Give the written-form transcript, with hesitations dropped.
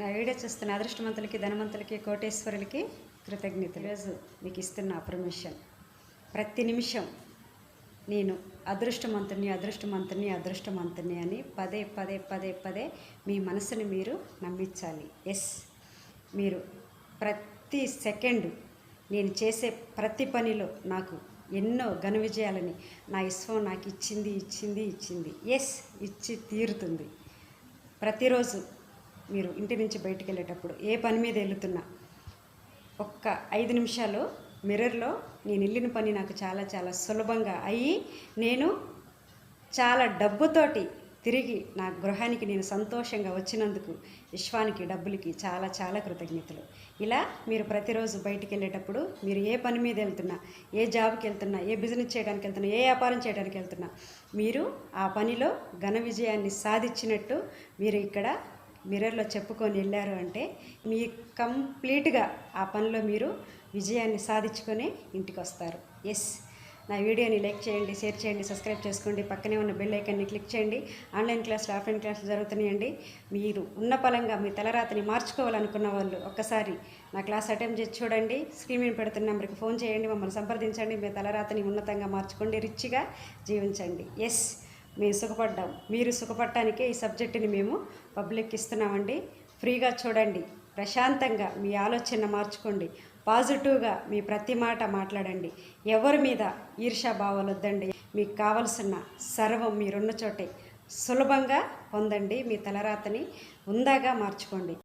నా వీడియో చూస్తున్న అదృష్టవంతులకి, ధనవంతులకి, కోటేశ్వరులకి కృతజ్ఞతలు. ఈరోజు మీకు ఇస్తున్న అప్రమేషన్, ప్రతి నిమిషం నేను అదృష్టవంతుని అదృష్టవంతుని అదృష్టవంతుని అని పదే పదే పదే పదే మీ మనసుని మీరు నమ్మించాలి. ఎస్, మీరు ప్రతి సెకండ్ నేను చేసే ప్రతి పనిలో నాకు ఎన్నో ఘన విజయాలని నా విశ్వం నాకు ఇచ్చింది. ఎస్, ఇచ్చి తీరుతుంది. ప్రతిరోజు మీరు ఇంటి నుంచి బయటికి వెళ్ళేటప్పుడు ఏ పని మీద వెళ్తున్నా ఒక్క 5 నిమిషాలు మిర్రర్లో నేను వెళ్ళిన పని నాకు చాలా చాలా సులభంగా అయ్యి నేను చాలా డబ్బుతోటి తిరిగి నా గృహానికి నేను సంతోషంగా వచ్చినందుకు విశ్వానికి, డబ్బులకి చాలా చాలా కృతజ్ఞతలు. ఇలా మీరు ప్రతిరోజు బయటికి వెళ్ళేటప్పుడు మీరు ఏ పని మీద వెళ్తున్నా, ఏ జాబ్కి వెళ్తున్నా, ఏ బిజినెస్ చేయడానికి వెళ్తున్నా, ఏ వ్యాపారం చేయడానికి వెళ్తున్నా, మీరు ఆ పనిలో ఘన విజయాన్ని సాధించినట్టు మీరు ఇక్కడ మిర్రర్లో చెప్పుకొని వెళ్ళారు అంటే మీ కంప్లీట్గా ఆ పనిలో మీరు విజయాన్ని సాధించుకొని ఇంటికి వస్తారు. ఎస్, నా వీడియోని లైక్ చేయండి, షేర్ చేయండి, సబ్స్క్రైబ్ చేసుకోండి, పక్కనే ఉన్న బెల్ ఐకాన్ని క్లిక్ చేయండి. ఆన్లైన్ క్లాసులు, ఆఫ్లైన్ క్లాసులు జరుగుతున్నాయండి. మీరు ఉన్న పలంగా మీ తలరాతని మార్చుకోవాలనుకున్న వాళ్ళు ఒక్కసారి నా క్లాస్ అటెంప్ట్ చేసి చూడండి. స్క్రీన్ మీద పెడుతున్న నెంబర్కి ఫోన్ చేయండి, మమ్మల్ని సంప్రదించండి. మీ తలరాతని ఉన్నతంగా మార్చుకోండి, రిచ్గా జీవించండి. ఎస్, మేము సుఖపడ్డాం. మీరు సుఖపడటానికే ఈ సబ్జెక్టుని మేము పబ్లిక్ ఇస్తున్నామండి. ఫ్రీగా చూడండి, ప్రశాంతంగా మీ ఆలోచన మార్చుకోండి, పాజిటివ్గా మీ ప్రతి మాట మాట్లాడండి. ఎవరి మీద ఈర్ష్యాభావాలు వద్దండి. మీకు కావలసిన సర్వం మీరున్న చోటే సులభంగా పొందండి. మీ తలరాతని ఉందాగా మార్చుకోండి.